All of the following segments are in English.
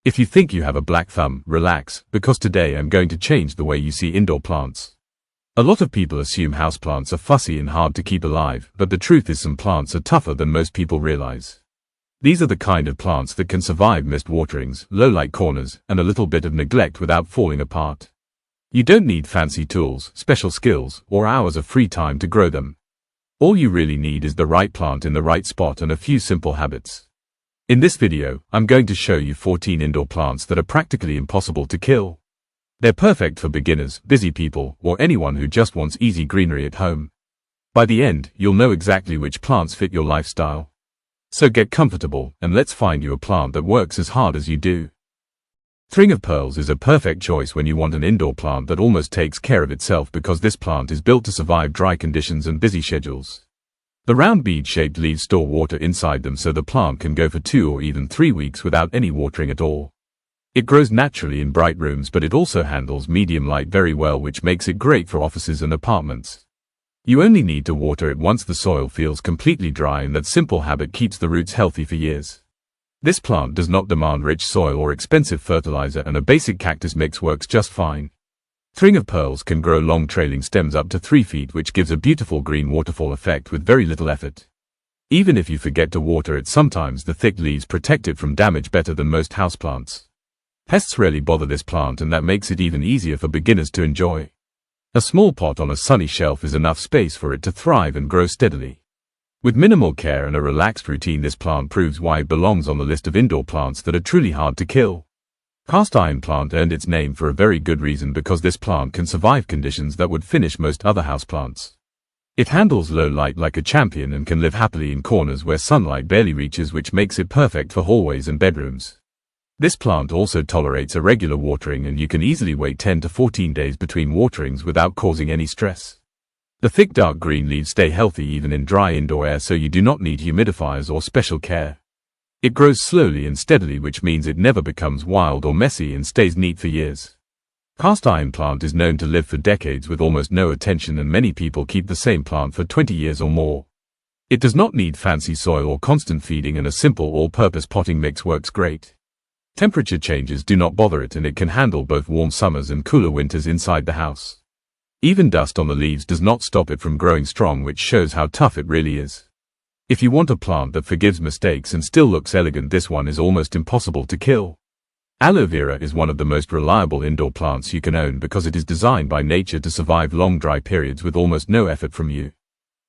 If you think you have a black thumb, relax, because today I'm going to change the way you see indoor plants. A lot of people assume houseplants are fussy and hard to keep alive, but the truth is some plants are tougher than most people realize. These are the kind of plants that can survive missed waterings, low light corners, and a little bit of neglect without falling apart. You don't need fancy tools, special skills, or hours of free time to grow them. All you really need is the right plant in the right spot and a few simple habits. In this video, I'm going to show you 14 indoor plants that are practically impossible to kill. They're perfect for beginners, busy people, or anyone who just wants easy greenery at home. By the end, you'll know exactly which plants fit your lifestyle. So get comfortable, and let's find you a plant that works as hard as you do. String of pearls is a perfect choice when you want an indoor plant that almost takes care of itself because this plant is built to survive dry conditions and busy schedules. The round bead-shaped leaves store water inside them so the plant can go for 2 or even 3 weeks without any watering at all. It grows naturally in bright rooms, but it also handles medium light very well, which makes it great for offices and apartments. You only need to water it once the soil feels completely dry, and that simple habit keeps the roots healthy for years. This plant does not demand rich soil or expensive fertilizer, and a basic cactus mix works just fine. String of pearls can grow long trailing stems up to 3 feet, which gives a beautiful green waterfall effect with very little effort. Even if you forget to water it sometimes, the thick leaves protect it from damage better than most houseplants. Pests rarely bother this plant, and that makes it even easier for beginners to enjoy. A small pot on a sunny shelf is enough space for it to thrive and grow steadily. With minimal care and a relaxed routine, this plant proves why it belongs on the list of indoor plants that are truly hard to kill. Cast iron plant earned its name for a very good reason, because this plant can survive conditions that would finish most other houseplants. It handles low light like a champion and can live happily in corners where sunlight barely reaches, which makes it perfect for hallways and bedrooms. This plant also tolerates irregular watering, and you can easily wait 10 to 14 days between waterings without causing any stress. The thick dark green leaves stay healthy even in dry indoor air, so you do not need humidifiers or special care. It grows slowly and steadily, which means it never becomes wild or messy and stays neat for years. Cast iron plant is known to live for decades with almost no attention, and many people keep the same plant for 20 years or more. It does not need fancy soil or constant feeding, and a simple all-purpose potting mix works great. Temperature changes do not bother it, and it can handle both warm summers and cooler winters inside the house. Even dust on the leaves does not stop it from growing strong, which shows how tough it really is. If you want a plant that forgives mistakes and still looks elegant, this one is almost impossible to kill. Aloe Vera is one of the most reliable indoor plants you can own because it is designed by nature to survive long dry periods with almost no effort from you.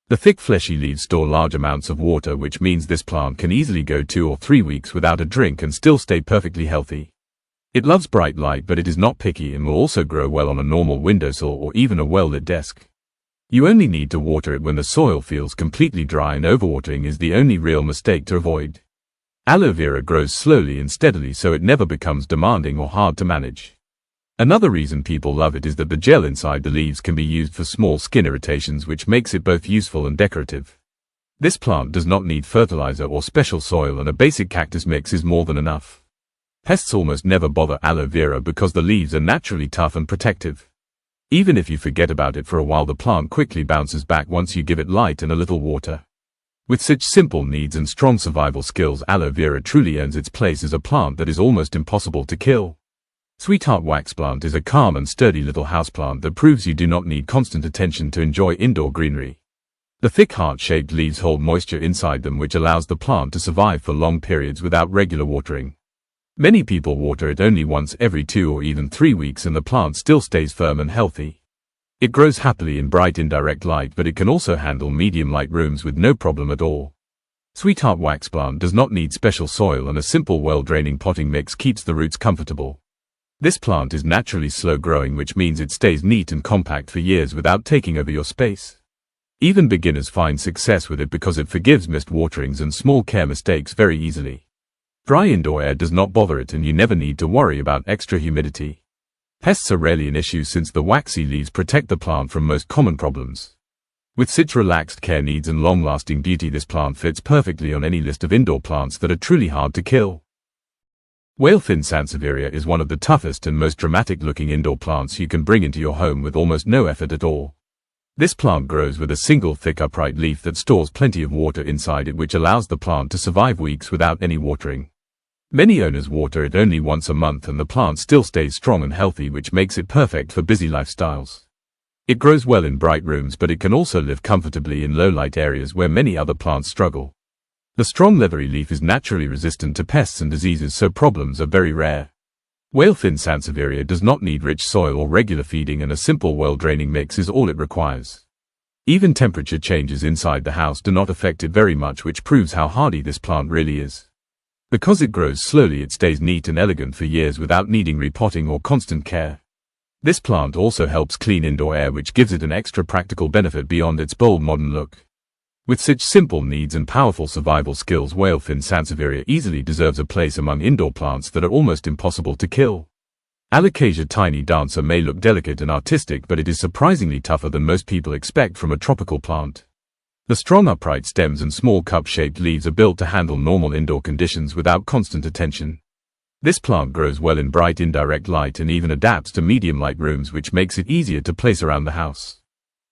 The thick fleshy leaves store large amounts of water, which means this plant can easily go 2 or 3 weeks without a drink and still stay perfectly healthy. It loves bright light, but it is not picky and will also grow well on a normal windowsill or even a well-lit desk. You only need to water it when the soil feels completely dry, and overwatering is the only real mistake to avoid. Aloe Vera grows slowly and steadily, so it never becomes demanding or hard to manage. Another reason people love it is that the gel inside the leaves can be used for small skin irritations, which makes it both useful and decorative. This plant does not need fertilizer or special soil, and a basic cactus mix is more than enough. Pests almost never bother aloe vera because the leaves are naturally tough and protective. Even if you forget about it for a while, the plant quickly bounces back once you give it light and a little water. With such simple needs and strong survival skills, aloe vera truly earns its place as a plant that is almost impossible to kill. Sweetheart Waxplant is a calm and sturdy little houseplant that proves you do not need constant attention to enjoy indoor greenery. The thick heart-shaped leaves hold moisture inside them, which allows the plant to survive for long periods without regular watering. Many people water it only once every 2 or even 3 weeks, and the plant still stays firm and healthy. It grows happily in bright indirect light, but it can also handle medium light rooms with no problem at all. Sweetheart Waxplant does not need special soil, and a simple well-draining potting mix keeps the roots comfortable. This plant is naturally slow growing, which means it stays neat and compact for years without taking over your space. Even beginners find success with it because it forgives missed waterings and small care mistakes very easily. Dry indoor air does not bother it, and you never need to worry about extra humidity. Pests are rarely an issue since the waxy leaves protect the plant from most common problems. With such relaxed care needs and long-lasting beauty, this plant fits perfectly on any list of indoor plants that are truly hard to kill. Fin Sansevieria is one of the toughest and most dramatic-looking indoor plants you can bring into your home with almost no effort at all. This plant grows with a single thick upright leaf that stores plenty of water inside it, which allows the plant to survive weeks without any watering. Many owners water it only once a month and the plant still stays strong and healthy, which makes it perfect for busy lifestyles. It grows well in bright rooms, but it can also live comfortably in low-light areas where many other plants struggle. The strong leathery leaf is naturally resistant to pests and diseases, so problems are very rare. Fin Sansevieria does not need rich soil or regular feeding, and a simple well-draining mix is all it requires. Even temperature changes inside the house do not affect it very much, which proves how hardy this plant really is. Because it grows slowly, it stays neat and elegant for years without needing repotting or constant care. This plant also helps clean indoor air, which gives it an extra practical benefit beyond its bold modern look. With such simple needs and powerful survival skills, Fin Sansevieria easily deserves a place among indoor plants that are almost impossible to kill. Alocasia tiny dancer may look delicate and artistic, but it is surprisingly tougher than most people expect from a tropical plant. The strong upright stems and small cup-shaped leaves are built to handle normal indoor conditions without constant attention. This plant grows well in bright indirect light and even adapts to medium light rooms, which makes it easier to place around the house.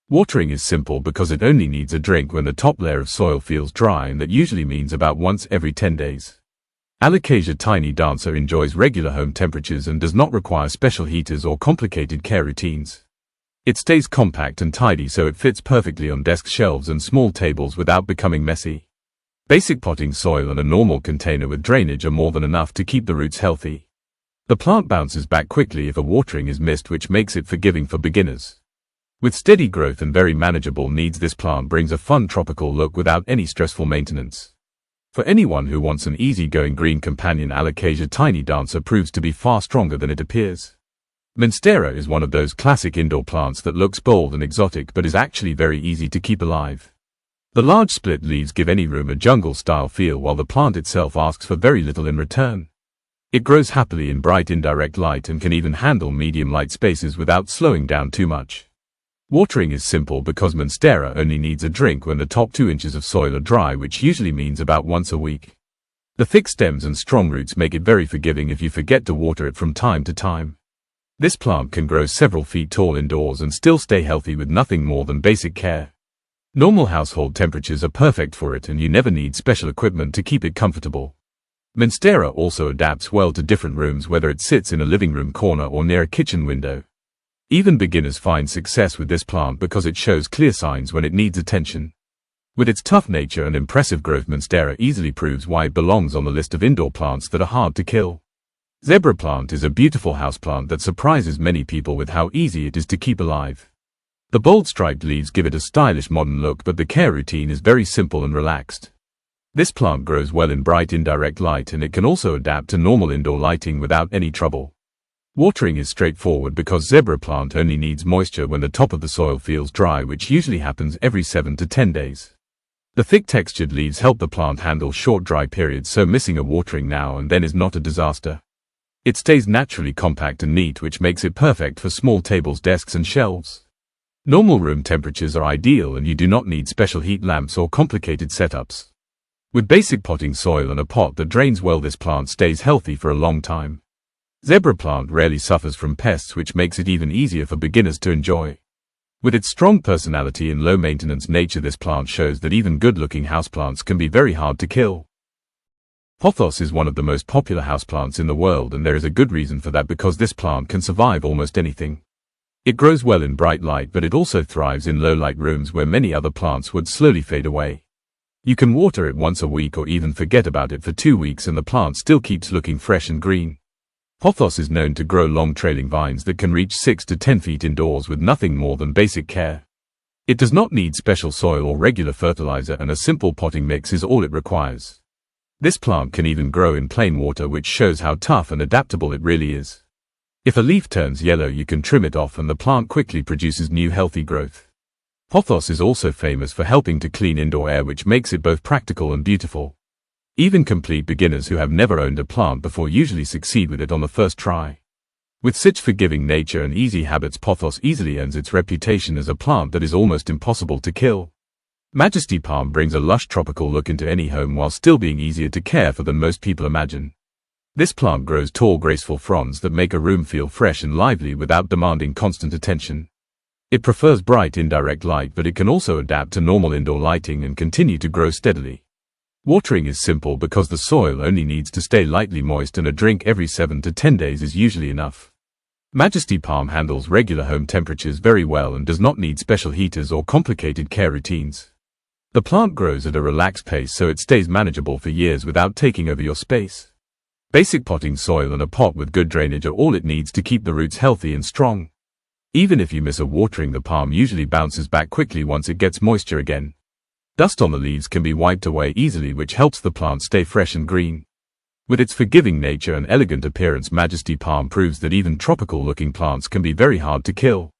Watering is simple because it only needs a drink when the top layer of soil feels dry, and that usually means about once every 10 days. Alocasia tiny dancer enjoys regular home temperatures and does not require special heaters or complicated care routines. It stays compact and tidy, so it fits perfectly on desk shelves and small tables without becoming messy. Basic potting soil and a normal container with drainage are more than enough to keep the roots healthy. The plant bounces back quickly if a watering is missed, which makes it forgiving for beginners. With steady growth and very manageable needs, this plant brings a fun tropical look without any stressful maintenance. For anyone who wants an easy-going green companion, Alocasia tiny dancer proves to be far stronger than it appears. Monstera is one of those classic indoor plants that looks bold and exotic but is actually very easy to keep alive. The large split leaves give any room a jungle-style feel, while the plant itself asks for very little in return. It grows happily in bright indirect light and can even handle medium light spaces without slowing down too much. Watering is simple because Monstera only needs a drink when the top 2 inches of soil are dry, which usually means about once a week. The thick stems and strong roots make it very forgiving if you forget to water it from time to time. This plant can grow several feet tall indoors and still stay healthy with nothing more than basic care. Normal household temperatures are perfect for it, and you never need special equipment to keep it comfortable. Monstera also adapts well to different rooms, whether it sits in a living room corner or near a kitchen window. Even beginners find success with this plant because it shows clear signs when it needs attention. With its tough nature and impressive growth, Monstera easily proves why it belongs on the list of indoor plants that are hard to kill. Zebra plant is a beautiful houseplant that surprises many people with how easy it is to keep alive. The bold striped leaves give it a stylish modern look, but the care routine is very simple and relaxed. This plant grows well in bright indirect light, and it can also adapt to normal indoor lighting without any trouble. Watering is straightforward because zebra plant only needs moisture when the top of the soil feels dry, which usually happens every 7 to 10 days. The thick textured leaves help the plant handle short dry periods, so missing a watering now and then is not a disaster. It stays naturally compact and neat, which makes it perfect for small tables, desks and shelves. Normal room temperatures are ideal, and you do not need special heat lamps or complicated setups. With basic potting soil and a pot that drains well, this plant stays healthy for a long time. Zebra plant rarely suffers from pests, which makes it even easier for beginners to enjoy. With its strong personality and low maintenance nature, this plant shows that even good-looking houseplants can be very hard to kill. Pothos is one of the most popular houseplants in the world, and there is a good reason for that, because this plant can survive almost anything. It grows well in bright light, but it also thrives in low-light rooms where many other plants would slowly fade away. You can water it once a week or even forget about it for 2 weeks and the plant still keeps looking fresh and green. Pothos is known to grow long trailing vines that can reach 6 to 10 feet indoors with nothing more than basic care. It does not need special soil or regular fertilizer, and a simple potting mix is all it requires. This plant can even grow in plain water, which shows how tough and adaptable it really is. If a leaf turns yellow, you can trim it off and the plant quickly produces new healthy growth. Pothos is also famous for helping to clean indoor air, which makes it both practical and beautiful. Even complete beginners who have never owned a plant before usually succeed with it on the first try. With such forgiving nature and easy habits, Pothos easily earns its reputation as a plant that is almost impossible to kill. Majesty Palm brings a lush tropical look into any home while still being easier to care for than most people imagine. This plant grows tall, graceful fronds that make a room feel fresh and lively without demanding constant attention. It prefers bright indirect light, but it can also adapt to normal indoor lighting and continue to grow steadily. Watering is simple because the soil only needs to stay lightly moist and a drink every 7 to 10 days is usually enough. Majesty Palm handles regular home temperatures very well and does not need special heaters or complicated care routines. The plant grows at a relaxed pace so it stays manageable for years without taking over your space. Basic potting soil and a pot with good drainage are all it needs to keep the roots healthy and strong. Even if you miss a watering, the palm usually bounces back quickly once it gets moisture again. Dust on the leaves can be wiped away easily, which helps the plant stay fresh and green. With its forgiving nature and elegant appearance, Majesty Palm proves that even tropical-looking plants can be very hard to kill.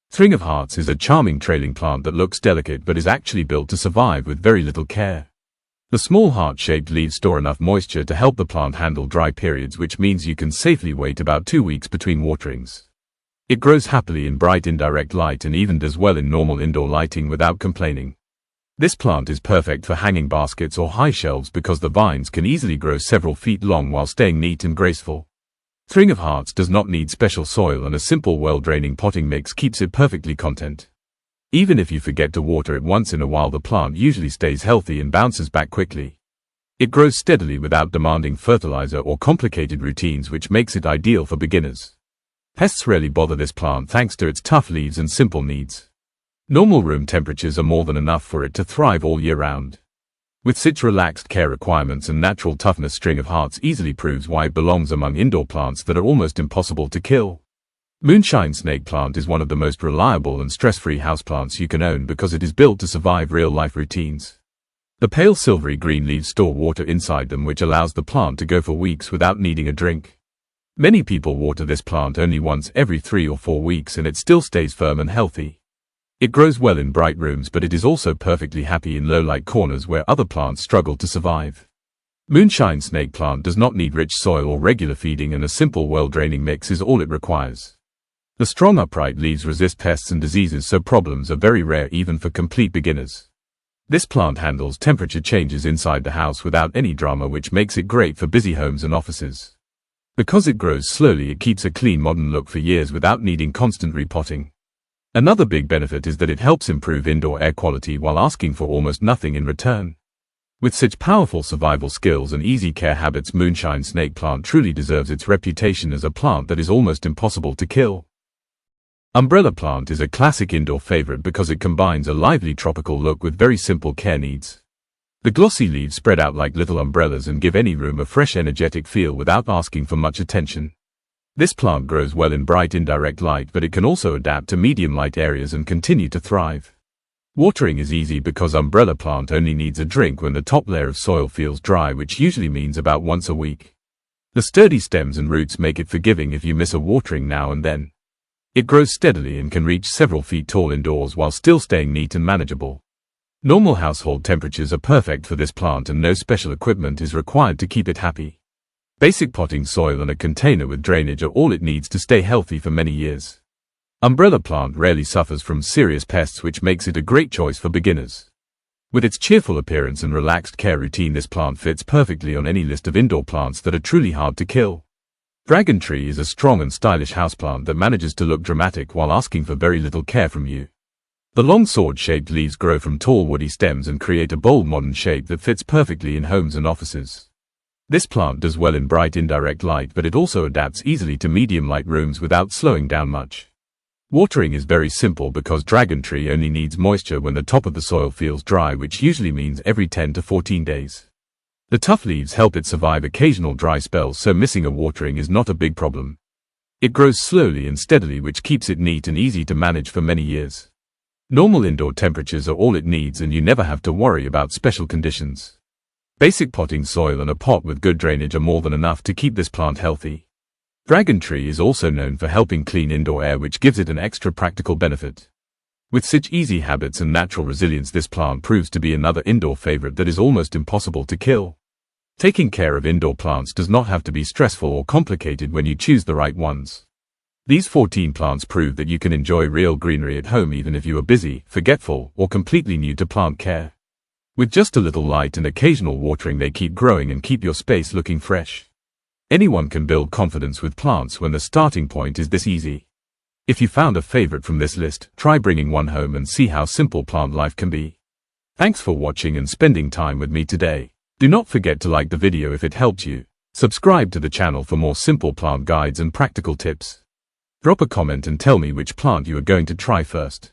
String of Hearts is a charming trailing plant that looks delicate but is actually built to survive with very little care. The small heart-shaped leaves store enough moisture to help the plant handle dry periods, which means you can safely wait about 2 weeks between waterings. It grows happily in bright indirect light and even does well in normal indoor lighting without complaining. This plant is perfect for hanging baskets or high shelves because the vines can easily grow several feet long while staying neat and graceful. String of Hearts does not need special soil and a simple well-draining potting mix keeps it perfectly content. Even if you forget to water it once in a while, the plant usually stays healthy and bounces back quickly. It grows steadily without demanding fertilizer or complicated routines, which makes it ideal for beginners. Pests rarely bother this plant thanks to its tough leaves and simple needs. Normal room temperatures are more than enough for it to thrive all year round. With such relaxed care requirements and natural toughness, String of Hearts easily proves why it belongs among indoor plants that are almost impossible to kill. Moonshine snake plant is one of the most reliable and stress-free houseplants you can own because it is built to survive real-life routines. The pale silvery green leaves store water inside them, which allows the plant to go for weeks without needing a drink. Many people water this plant only once every 3 or 4 weeks and it still stays firm and healthy. It grows well in bright rooms, but it is also perfectly happy in low-light corners where other plants struggle to survive. Moonshine snake plant does not need rich soil or regular feeding, and a simple well-draining mix is all it requires. The strong upright leaves resist pests and diseases, so problems are very rare even for complete beginners. This plant handles temperature changes inside the house without any drama, which makes it great for busy homes and offices. Because it grows slowly, it keeps a clean modern look for years without needing constant repotting. Another big benefit is that it helps improve indoor air quality while asking for almost nothing in return. With such powerful survival skills and easy care habits, Moonshine snake plant truly deserves its reputation as a plant that is almost impossible to kill. Umbrella plant is a classic indoor favorite because it combines a lively tropical look with very simple care needs. The glossy leaves spread out like little umbrellas and give any room a fresh, energetic feel without asking for much attention. This plant grows well in bright indirect light, but it can also adapt to medium light areas and continue to thrive. Watering is easy because umbrella plant only needs a drink when the top layer of soil feels dry, which usually means about once a week. The sturdy stems and roots make it forgiving if you miss a watering now and then. It grows steadily and can reach several feet tall indoors while still staying neat and manageable. Normal household temperatures are perfect for this plant and no special equipment is required to keep it happy. Basic potting soil and a container with drainage are all it needs to stay healthy for many years. Umbrella plant rarely suffers from serious pests, which makes it a great choice for beginners. With its cheerful appearance and relaxed care routine, this plant fits perfectly on any list of indoor plants that are truly hard to kill. Dragon tree is a strong and stylish houseplant that manages to look dramatic while asking for very little care from you. The long sword-shaped leaves grow from tall woody stems and create a bold modern shape that fits perfectly in homes and offices. This plant does well in bright indirect light, but it also adapts easily to medium light rooms without slowing down much. Watering is very simple because dragon tree only needs moisture when the top of the soil feels dry, which usually means every 10 to 14 days. The tough leaves help it survive occasional dry spells, so missing a watering is not a big problem. It grows slowly and steadily, which keeps it neat and easy to manage for many years. Normal indoor temperatures are all it needs and you never have to worry about special conditions. Basic potting soil and a pot with good drainage are more than enough to keep this plant healthy. Dragon tree is also known for helping clean indoor air, which gives it an extra practical benefit. With such easy habits and natural resilience, this plant proves to be another indoor favorite that is almost impossible to kill. Taking care of indoor plants does not have to be stressful or complicated when you choose the right ones. These 14 plants prove that you can enjoy real greenery at home even if you are busy, forgetful, or completely new to plant care. With just a little light and occasional watering, they keep growing and keep your space looking fresh. Anyone can build confidence with plants when the starting point is this easy. If you found a favorite from this list, try bringing one home and see how simple plant life can be. Thanks for watching and spending time with me today. Do not forget to like the video if it helped you. Subscribe to the channel for more simple plant guides and practical tips. Drop a comment and tell me which plant you are going to try first.